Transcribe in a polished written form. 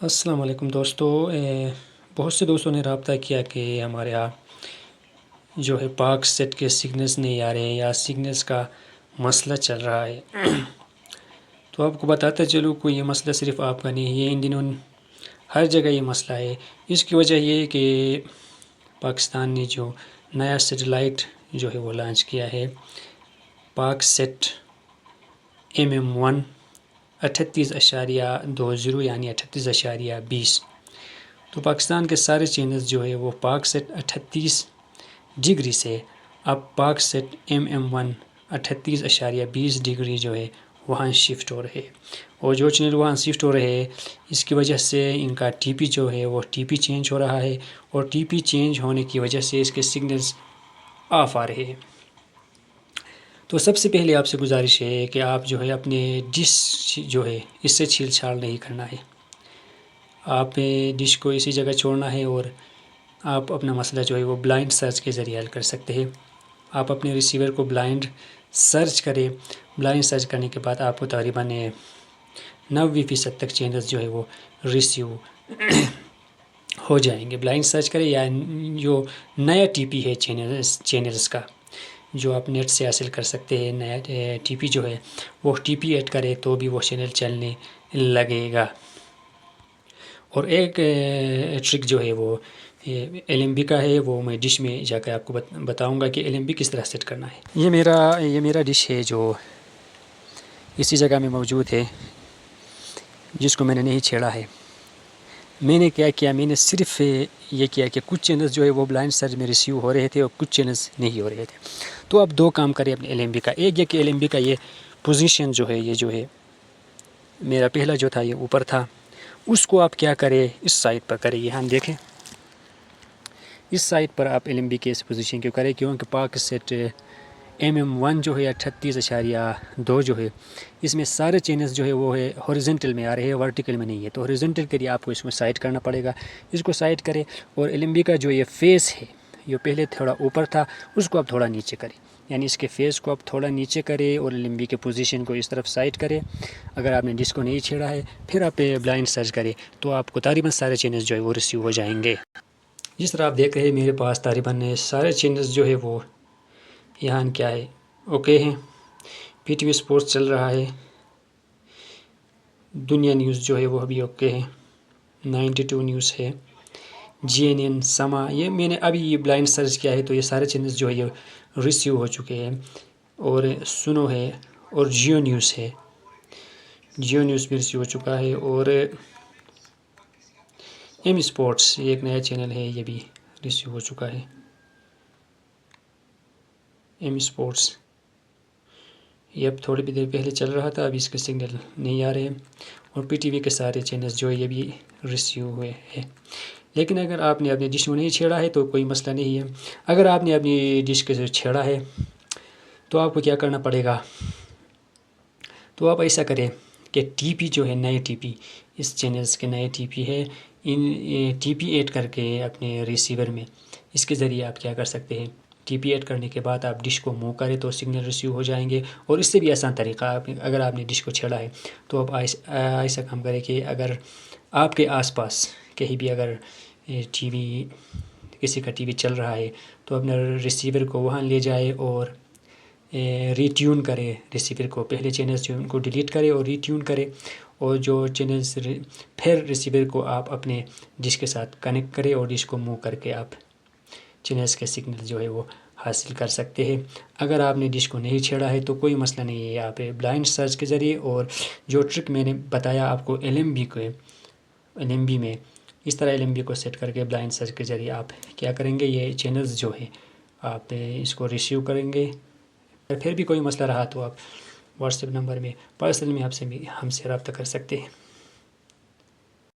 السلام علیکم دوستو، بہت سے دوستوں نے رابطہ کیا کہ ہمارے یہاں جو ہے پاک سیٹ کے سگنلز نہیں آ رہے ہیں یا سگنلز کا مسئلہ چل رہا ہے۔ تو آپ کو بتاتا چلوں کہ یہ مسئلہ صرف آپ کا نہیں ہے، یہ ان دنوں ہر جگہ یہ مسئلہ ہے۔ اس کی وجہ یہ ہے کہ پاکستان نے جو نیا سیٹلائٹ جو ہے وہ لانچ کیا ہے، پاک سیٹ MM1 38.20 یعنی 38.20۔ تو پاکستان کے سارے چینلز جو ہے وہ پاک سیٹ 38 ڈگری سے اب پاک سیٹ MM1 38.20 ڈگری جو ہے وہاں شفٹ ہو رہے ہیں، اور جو چینل وہاں شفٹ ہو رہے ہیں اس کی وجہ سے ان کا ٹی پی جو ہے وہ ٹی پی چینج ہو رہا ہے، اور ٹی پی چینج ہونے کی وجہ سے اس کے سگنلز آف آ رہے ہیں۔ تو سب سے پہلے آپ سے گزارش ہے کہ آپ جو ہے اپنے ڈش جو ہے اس سے چھیل چھاڑ نہیں کرنا ہے، آپ ڈش کو اسی جگہ چھوڑنا ہے، اور آپ اپنا مسئلہ جو ہے وہ بلائنڈ سرچ کے ذریعے حل کر سکتے ہیں۔ آپ اپنے ریسیور کو بلائنڈ سرچ کریں، بلائنڈ سرچ کرنے کے بعد آپ کو تقریباً 90% تک چینلز جو ہے وہ ریسیو ہو جائیں گے۔ بلائنڈ سرچ کریں یا جو نیا ٹی پی ہے چینلز کا جو آپ نیٹ سے حاصل کر سکتے ہیں، نیا ٹی پی جو ہے وہ ٹی پی ایڈ کرے تو بھی وہ چینل چلنے لگے گا۔ اور ایک ٹرک جو ہے وہ LMB کا ہے، وہ میں ڈش میں جا کر آپ کو بتاؤں گا کہ LMB کس طرح سیٹ کرنا ہے۔ یہ میرا ڈش ہے جو اسی جگہ میں موجود ہے، جس کو میں نے نہیں چھیڑا ہے۔ میں نے کیا کیا، میں نے صرف یہ کیا کہ کچھ چینلز جو ہے وہ بلائنڈ سرچ میں ریسیو ہو رہے تھے اور کچھ چینلز نہیں ہو رہے تھے۔ تو اب دو کام کریں اپنے LMB کا، ایک یہ کہ LMB کا یہ پوزیشن جو ہے، یہ جو ہے میرا پہلا جو تھا یہ اوپر تھا، اس کو آپ کیا کریں، اس سائڈ پر کریں۔ یہاں دیکھیں، اس سائڈ پر آپ LMB کے اس پوزیشن کو کریں، کیونکہ پاک سیٹ MM1 جو ہے 38.2 جو ہے اس میں سارے چینلز جو ہے وہ ہے ہاریزونٹل میں آ رہے ہیں، ورٹیکل میں نہیں ہے۔ تو ہاریزونٹل کے لیے آپ کو اس کو سائڈ کرنا پڑے گا، اس کو سائڈ کریں، اور LMB کا جو یہ فیس ہے یہ پہلے تھوڑا اوپر تھا، اس کو آپ تھوڑا نیچے کریں، یعنی اس کے فیس کو آپ تھوڑا نیچے کریں اور LMB کے پوزیشن کو اس طرف سائڈ کریں۔ اگر آپ نے ڈش کو نہیں چھیڑا ہے پھر آپ بلائنڈ سرچ کریں تو آپ کو تقریباً سارے چینلز جو ہے وہ ریسیو ہو جائیں گے۔ جس طرح آپ دیکھ رہے ہیں میرے پاس تقریباً سارے چینلز جو ہے وہ یہاں کیا ہے اوکے ہیں۔ PTV اسپورٹس چل رہا ہے، دنیا نیوز جو ہے وہ ابھی اوکے ہے، 92 نیوز ہے، GNN سما، یہ میں نے ابھی یہ بلائنڈ سرچ کیا ہے تو یہ سارے چینلز جو ہے یہ ریسیو ہو چکے ہیں، اور سنو ہے، اور جیو نیوز ہے، جیو نیوز بھی ریسیو ہو چکا ہے، اور M اسپورٹس یہ ایک نیا چینل ہے، یہ بھی ریسیو ہو چکا ہے، M اسپورٹس یہ اب تھوڑی بھی دیر پہلے چل رہا تھا، ابھی اس کے سگنل نہیں آ رہے ہیں، اور PTV کے سارے چینلز جو ہے یہ بھی ریسیو ہوئے ہیں۔ لیکن اگر آپ نے اپنی ڈش کو نہیں چھیڑا ہے تو کوئی مسئلہ نہیں ہے۔ اگر آپ نے اپنی ڈش کے چھیڑا ہے تو آپ کو کیا کرنا پڑے گا، تو آپ ایسا کریں کہ ٹی پی جو ہے نئے ٹی پی، اس چینلز کے نئے ٹی پی ہے، ان ٹی پی ایڈ کر کے اپنے ریسیور میں، اس کے ذریعے آپ کیا کر سکتے ہیں، ٹی پی ایڈ کرنے کے بعد آپ ڈش کو موو کریں تو سگنل ریسیو ہو جائیں گے۔ اور اس سے بھی آسان طریقہ، اگر آپ نے ڈش کو چھیڑا ہے تو آپ ایسا کام کریں کہ اگر آپ کے آس پاس کہیں بھی اگر ٹی وی، کسی کا ٹی وی چل رہا ہے تو اپنے ریسیور کو وہاں لے جائے اور ری ٹیون کرے ریسیور کو، پہلے چینلز جو ان کو ڈیلیٹ کرے اور ری ٹیون کرے، اور جو چینلز پھر ریسیور کو آپ اپنے ڈش کے ساتھ کنیکٹ کرے اور ڈش کو موو کر کے آپ چینلز کے سگنل جو ہے وہ حاصل کر سکتے ہیں۔ اگر آپ نے ڈش کو نہیں چھیڑا ہے تو کوئی مسئلہ نہیں ہے، آپ بلائنڈ سرچ کے ذریعے، اور جو ٹرک میں نے بتایا آپ کو LMB میں اس طرح LMB کو سیٹ کر کے بلائنڈ سرچ کے ذریعے آپ کیا کریں گے، یہ چینلز جو ہے آپ اس کو ریسیو کریں گے۔ پھر بھی کوئی مسئلہ رہا تو آپ WhatsApp نمبر میں پرسنل میں ہم سے رابطہ کر سکتے ہیں۔